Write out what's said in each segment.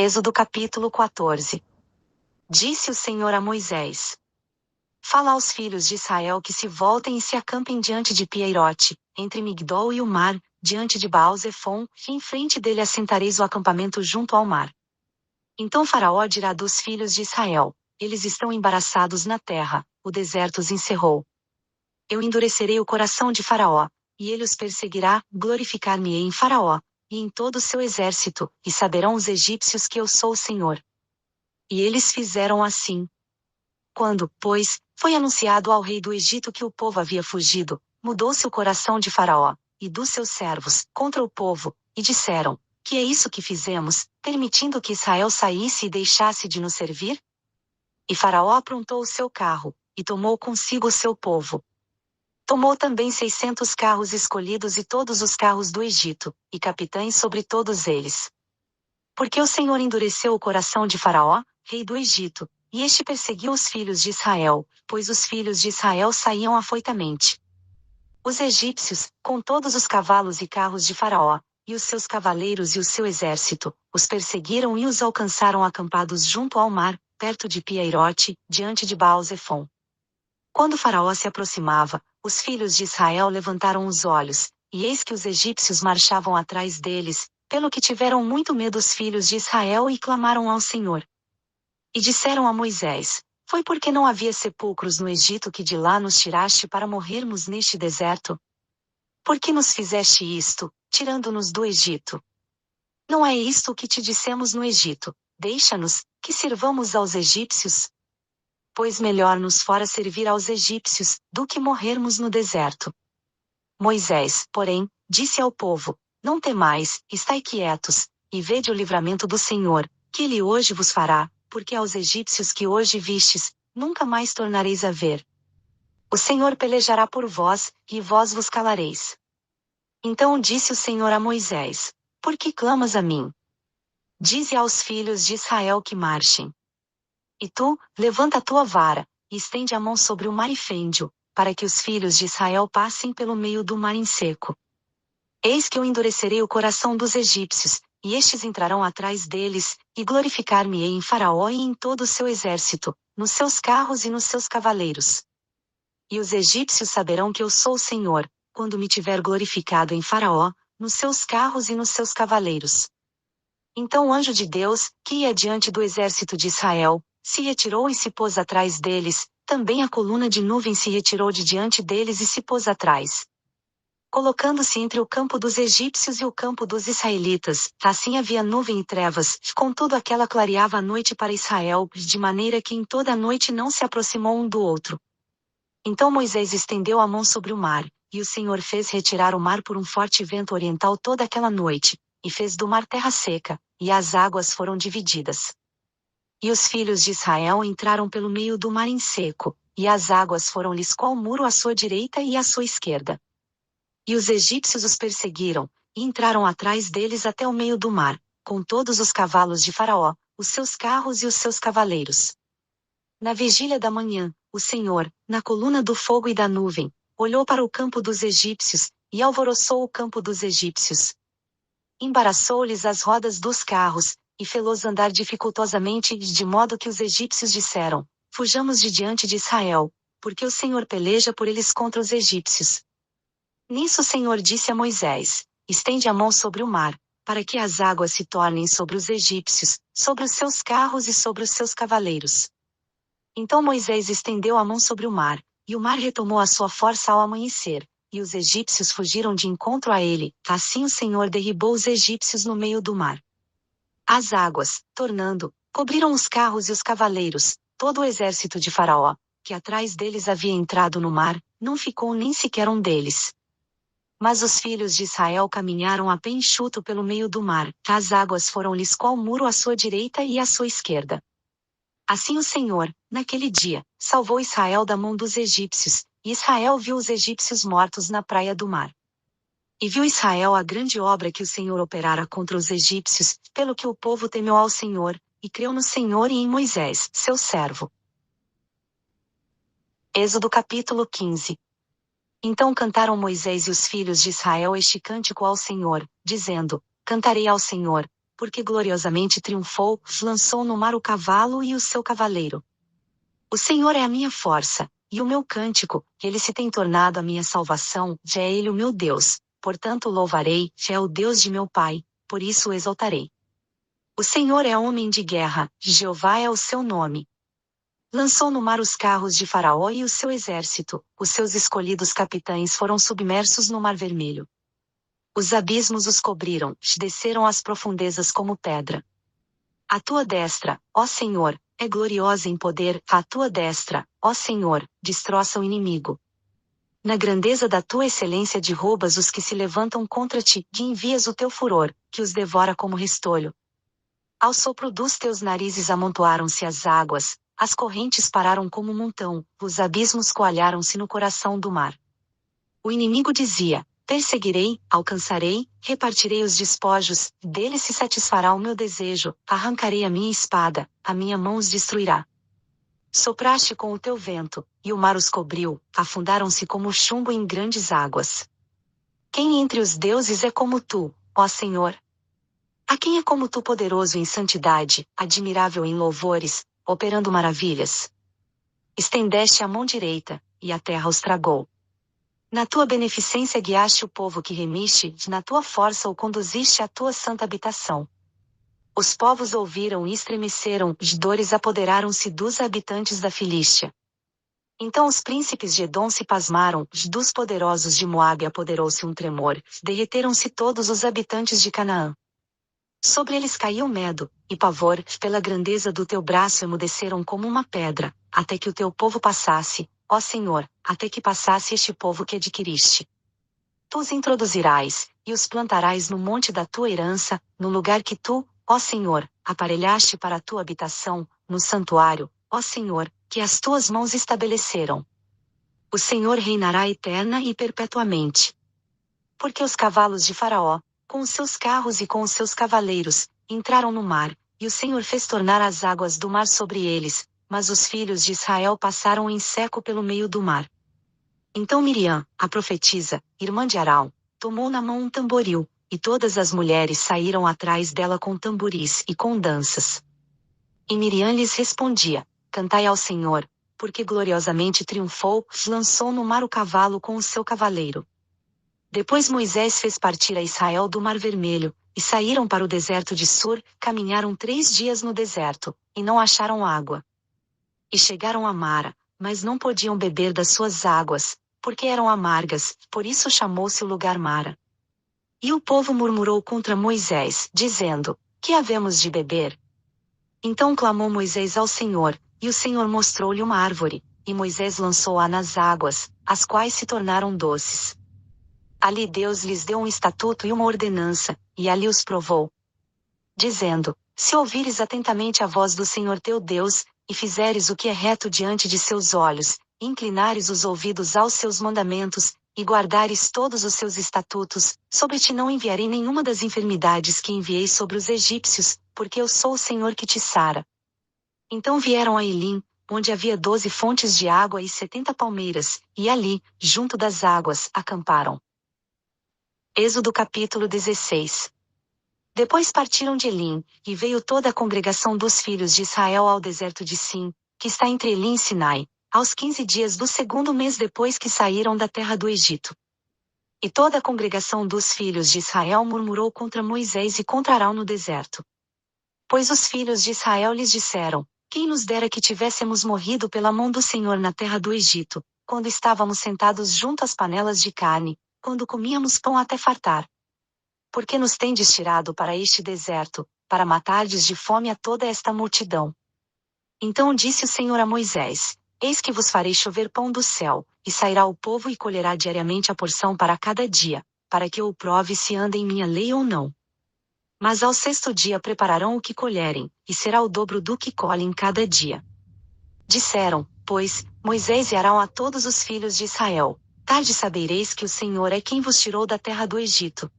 Êxodo capítulo 14. Disse o Senhor a Moisés: Fala aos filhos de Israel que se voltem e se acampem diante de Pieirote, entre Migdol e o mar, diante de Baal-Zefon, e em frente dele assentareis o acampamento junto ao mar. Então Faraó dirá dos filhos de Israel: Eles estão embaraçados na terra, o deserto os encerrou. Eu endurecerei o coração de Faraó, e ele os perseguirá, glorificar-me-ei em Faraó, e em todo o seu exército, e saberão os egípcios que eu sou o Senhor. E eles fizeram assim. Quando, pois, foi anunciado ao rei do Egito que o povo havia fugido, mudou-se o coração de Faraó, e dos seus servos, contra o povo, e disseram: Que é isso que fizemos, permitindo que Israel saísse e deixasse de nos servir? E Faraó aprontou o seu carro, e tomou consigo o seu povo. Tomou também 600 carros escolhidos e todos os carros do Egito, e capitães sobre todos eles. Porque o Senhor endureceu o coração de Faraó, rei do Egito, e este perseguiu os filhos de Israel, pois os filhos de Israel saíam afoitamente. Os egípcios, com todos os cavalos e carros de Faraó, e os seus cavaleiros e o seu exército, os perseguiram e os alcançaram acampados junto ao mar, perto de Pieirote, diante de Baal-Zefon. Quando Faraó se aproximava, os filhos de Israel levantaram os olhos, e eis que os egípcios marchavam atrás deles, pelo que tiveram muito medo os filhos de Israel e clamaram ao Senhor. E disseram a Moisés: Foi porque não havia sepulcros no Egito que de lá nos tiraste para morrermos neste deserto? Por que nos fizeste isto, tirando-nos do Egito? Não é isto o que te dissemos no Egito: Deixa-nos, que sirvamos aos egípcios? Pois melhor nos fora servir aos egípcios, do que morrermos no deserto. Moisés, porém, disse ao povo: Não temais, estai quietos, e vede o livramento do Senhor, que ele hoje vos fará, porque aos egípcios que hoje vistes, nunca mais tornareis a ver. O Senhor pelejará por vós, e vós vos calareis. Então disse o Senhor a Moisés: Por que clamas a mim? Dize aos filhos de Israel que marchem. E tu, levanta a tua vara, e estende a mão sobre o mar e fende-o, para que os filhos de Israel passem pelo meio do mar em seco. Eis que eu endurecerei o coração dos egípcios, e estes entrarão atrás deles, e glorificar-me-ei em Faraó e em todo o seu exército, nos seus carros e nos seus cavaleiros. E os egípcios saberão que eu sou o Senhor, quando me tiver glorificado em Faraó, nos seus carros e nos seus cavaleiros. Então o anjo de Deus, que ia diante do exército de Israel, se retirou e se pôs atrás deles, também a coluna de nuvem se retirou de diante deles e se pôs atrás. Colocando-se entre o campo dos egípcios e o campo dos israelitas, assim havia nuvem e trevas, contudo aquela clareava a noite para Israel, de maneira que em toda a noite não se aproximou um do outro. Então Moisés estendeu a mão sobre o mar, e o Senhor fez retirar o mar por um forte vento oriental toda aquela noite, e fez do mar terra seca, e as águas foram divididas. E os filhos de Israel entraram pelo meio do mar em seco, e as águas foram-lhes qual muro à sua direita e à sua esquerda. E os egípcios os perseguiram, e entraram atrás deles até o meio do mar, com todos os cavalos de Faraó, os seus carros e os seus cavaleiros. Na vigília da manhã, o Senhor, na coluna do fogo e da nuvem, olhou para o campo dos egípcios, e alvoroçou o campo dos egípcios. Embaraçou-lhes as rodas dos carros, e fê-los andar dificultosamente, de modo que os egípcios disseram: Fujamos de diante de Israel, porque o Senhor peleja por eles contra os egípcios. Nisso o Senhor disse a Moisés: Estende a mão sobre o mar, para que as águas se tornem sobre os egípcios, sobre os seus carros e sobre os seus cavaleiros. Então Moisés estendeu a mão sobre o mar, e o mar retomou a sua força ao amanhecer, e os egípcios fugiram de encontro a ele, assim o Senhor derribou os egípcios no meio do mar. As águas, tornando, cobriram os carros e os cavaleiros, todo o exército de Faraó, que atrás deles havia entrado no mar, não ficou nem sequer um deles. Mas os filhos de Israel caminharam a pé enxuto pelo meio do mar, as águas foram-lhes qual muro à sua direita e à sua esquerda. Assim o Senhor, naquele dia, salvou Israel da mão dos egípcios, e Israel viu os egípcios mortos na praia do mar. E viu Israel a grande obra que o Senhor operara contra os egípcios, pelo que o povo temeu ao Senhor, e creu no Senhor e em Moisés, seu servo. Êxodo capítulo 15. Então cantaram Moisés e os filhos de Israel este cântico ao Senhor, dizendo: Cantarei ao Senhor, porque gloriosamente triunfou, lançou no mar o cavalo e o seu cavaleiro. O Senhor é a minha força, e o meu cântico, ele se tem tornado a minha salvação, já é ele o meu Deus, portanto o louvarei, já é o Deus de meu Pai, por isso o exaltarei. O Senhor é homem de guerra, Jeová é o seu nome. Lançou no mar os carros de Faraó e o seu exército, os seus escolhidos capitães foram submersos no mar vermelho. Os abismos os cobriram, desceram às profundezas como pedra. A tua destra, ó Senhor, é gloriosa em poder, a tua destra, ó Senhor, destroça o inimigo. Na grandeza da tua excelência derrubas os que se levantam contra ti, que envias o teu furor, que os devora como restolho. Ao sopro dos teus narizes amontoaram-se as águas, as correntes pararam como um montão, os abismos coalharam-se no coração do mar. O inimigo dizia: perseguirei, alcançarei, repartirei os despojos, dele se satisfará o meu desejo, arrancarei a minha espada, a minha mão os destruirá. Sopraste com o teu vento, e o mar os cobriu, afundaram-se como chumbo em grandes águas. Quem entre os deuses é como tu, ó Senhor? A quem é como tu poderoso em santidade, admirável em louvores, operando maravilhas? Estendeste a mão direita, e a terra os tragou. Na tua beneficência guiaste o povo que remiste, na tua força o conduziste à tua santa habitação. Os povos ouviram e estremeceram, de dores apoderaram-se dos habitantes da Filístia. Então os príncipes de Edom se pasmaram, dos poderosos de Moabe apoderou-se um tremor, derreteram-se todos os habitantes de Canaã. Sobre eles caiu medo, e pavor, pela grandeza do teu braço emudeceram como uma pedra, até que o teu povo passasse, ó Senhor, até que passasse este povo que adquiriste. Tu os introduzirás, e os plantarás no monte da tua herança, no lugar que tu, ó Senhor, aparelhaste para a tua habitação, no santuário, ó Senhor, que as tuas mãos estabeleceram. O Senhor reinará eterna e perpetuamente. Porque os cavalos de Faraó, com os seus carros e com os seus cavaleiros, entraram no mar, e o Senhor fez tornar as águas do mar sobre eles, mas os filhos de Israel passaram em seco pelo meio do mar. Então Miriam, a profetisa, irmã de Arão, tomou na mão um tamboril, e todas as mulheres saíram atrás dela com tamboris e com danças. E Miriam lhes respondia: cantai ao Senhor, porque gloriosamente triunfou, lançou no mar o cavalo com o seu cavaleiro. Depois Moisés fez partir a Israel do Mar Vermelho, e saíram para o deserto de Sur, caminharam 3 dias no deserto, e não acharam água. E chegaram a Mara, mas não podiam beber das suas águas, porque eram amargas, por isso chamou-se o lugar Mara. E o povo murmurou contra Moisés, dizendo: que havemos de beber? Então clamou Moisés ao Senhor, e o Senhor mostrou-lhe uma árvore, e Moisés lançou-a nas águas, as quais se tornaram doces. Ali Deus lhes deu um estatuto e uma ordenança, e ali os provou, dizendo: se ouvires atentamente a voz do Senhor teu Deus, e fizeres o que é reto diante de seus olhos, e inclinares os ouvidos aos seus mandamentos, e guardares todos os seus estatutos, sobre ti não enviarei nenhuma das enfermidades que enviei sobre os egípcios, porque eu sou o Senhor que te sara. Então vieram a Elim, onde havia 12 fontes de água e 70 palmeiras, e ali, junto das águas, acamparam. Êxodo capítulo 16. Depois partiram de Elim, e veio toda a congregação dos filhos de Israel ao deserto de Sim, que está entre Elim e Sinai, aos 15 dias do 2º mês depois que saíram da terra do Egito. E toda a congregação dos filhos de Israel murmurou contra Moisés e contra Arão no deserto. Pois os filhos de Israel lhes disseram: quem nos dera que tivéssemos morrido pela mão do Senhor na terra do Egito, quando estávamos sentados junto às panelas de carne, quando comíamos pão até fartar. Porque nos tendes tirado para este deserto, para matardes de fome a toda esta multidão? Então disse o Senhor a Moisés: eis que vos farei chover pão do céu, e sairá o povo e colherá diariamente a porção para cada dia, para que eu o prove se anda em minha lei ou não. Mas ao 6º dia prepararão o que colherem, e será o dobro do que colhem cada dia. Disseram, pois, Moisés e Arão a todos os filhos de Israel: tarde sabereis que o Senhor é quem vos tirou da terra do Egito.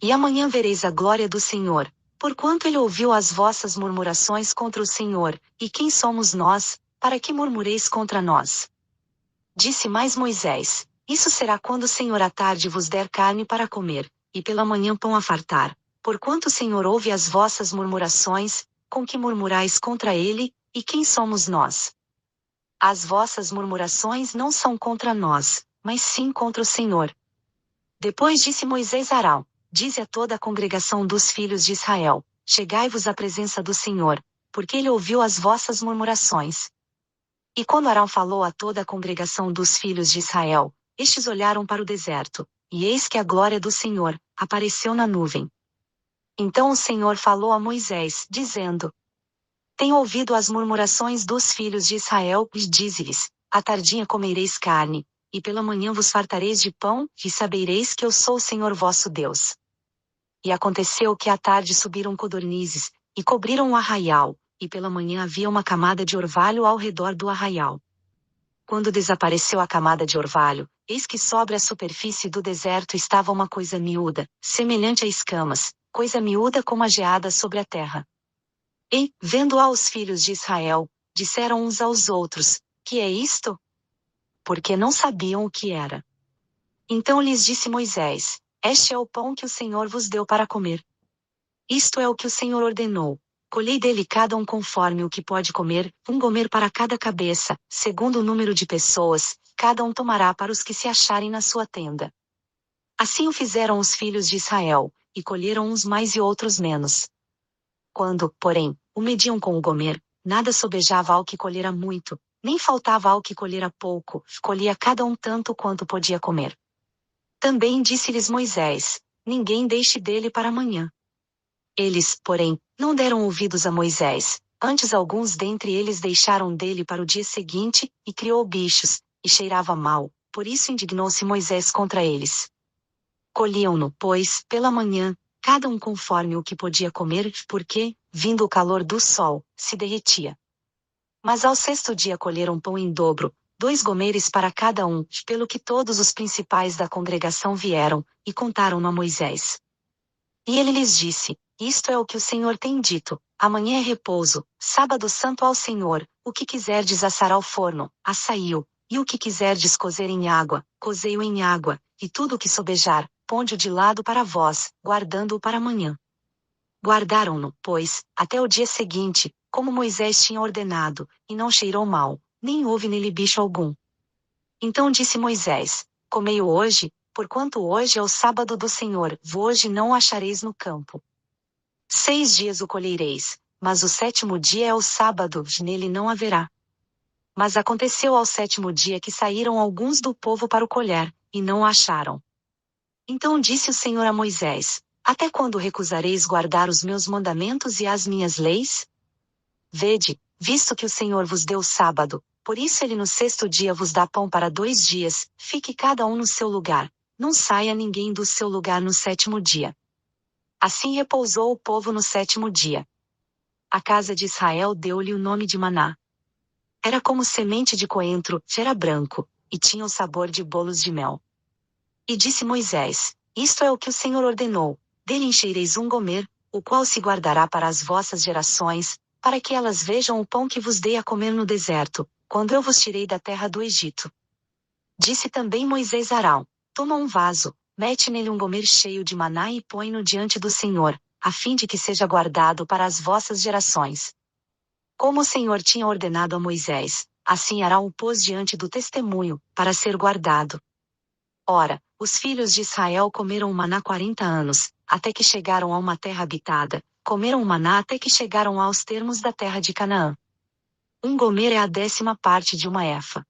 E amanhã vereis a glória do Senhor, porquanto ele ouviu as vossas murmurações contra o Senhor, e quem somos nós, para que murmureis contra nós? Disse mais Moisés: isso será quando o Senhor à tarde vos der carne para comer, e pela manhã pão a fartar. Porquanto o Senhor ouve as vossas murmurações, com que murmurais contra ele, e quem somos nós? As vossas murmurações não são contra nós, mas sim contra o Senhor. Depois disse Moisés a Arão: dize a toda a congregação dos filhos de Israel: chegai-vos à presença do Senhor, porque ele ouviu as vossas murmurações. E quando Arão falou a toda a congregação dos filhos de Israel, estes olharam para o deserto, e eis que a glória do Senhor apareceu na nuvem. Então o Senhor falou a Moisés, dizendo: tenho ouvido as murmurações dos filhos de Israel, e dize-lhes: à tardinha comereis carne, e pela manhã vos fartareis de pão, e sabereis que eu sou o Senhor vosso Deus. E aconteceu que à tarde subiram codornizes, e cobriram o arraial, e pela manhã havia uma camada de orvalho ao redor do arraial. Quando desapareceu a camada de orvalho, eis que sobre a superfície do deserto estava uma coisa miúda, semelhante a escamas, coisa miúda como a geada sobre a terra. E, vendo-a os filhos de Israel, disseram uns aos outros: que é isto? Porque não sabiam o que era. Então lhes disse Moisés: este é o pão que o Senhor vos deu para comer. Isto é o que o Senhor ordenou: colhei dele cada um conforme o que pode comer, um gomer para cada cabeça, segundo o número de pessoas, cada um tomará para os que se acharem na sua tenda. Assim o fizeram os filhos de Israel, e colheram uns mais e outros menos. Quando, porém, o mediam com o gomer, nada sobejava ao que colhera muito, nem faltava ao que colhera pouco, colhia cada um tanto quanto podia comer. Também disse-lhes Moisés: ninguém deixe dele para amanhã. Eles, porém, não deram ouvidos a Moisés, antes alguns dentre eles deixaram dele para o dia seguinte, e criou bichos, e cheirava mal, por isso indignou-se Moisés contra eles. Colhiam-no, pois, pela manhã, cada um conforme o que podia comer, porque, vindo o calor do sol, se derretia. Mas ao sexto dia colheram pão em dobro, 2 gomeres para cada um, pelo que todos os principais da congregação vieram, e contaram-no a Moisés. E ele lhes disse: isto é o que o Senhor tem dito: amanhã é repouso, sábado santo ao Senhor, o que quiserdes assar ao forno, assai-o, e o que quiserdes cozer em água, cozei-o em água, e tudo o que sobejar, ponde-o de lado para vós, guardando-o para amanhã. Guardaram-no, pois, até o dia seguinte, como Moisés tinha ordenado, e não cheirou mal, nem houve nele bicho algum. Então disse Moisés: comei-o hoje, porquanto hoje é o sábado do Senhor, hoje não o achareis no campo. 6 dias o colhereis, mas o 7º dia é o sábado, nele não haverá. Mas aconteceu ao 7º dia que saíram alguns do povo para o colher, e não o acharam. Então disse o Senhor a Moisés: até quando recusareis guardar os meus mandamentos e as minhas leis? Vede, visto que o Senhor vos deu o sábado, por isso ele no 6º dia vos dá pão para 2 dias, fique cada um no seu lugar, não saia ninguém do seu lugar no 7º dia. Assim repousou o povo no 7º dia. A casa de Israel deu-lhe o nome de Maná. Era como semente de coentro, era branco, e tinha o sabor de bolos de mel. E disse Moisés: isto é o que o Senhor ordenou: dele enchereis um gomer, o qual se guardará para as vossas gerações, para que elas vejam o pão que vos dei a comer no deserto, quando eu vos tirei da terra do Egito. Disse também Moisés a Arão: toma um vaso, mete nele um gomer cheio de maná e põe-no diante do Senhor, a fim de que seja guardado para as vossas gerações. Como o Senhor tinha ordenado a Moisés, assim Arão o pôs diante do testemunho, para ser guardado. Ora, os filhos de Israel comeram o maná 40 anos, até que chegaram a uma terra habitada, comeram o maná até que chegaram aos termos da terra de Canaã. Um gomer é a 10ª parte de uma efa.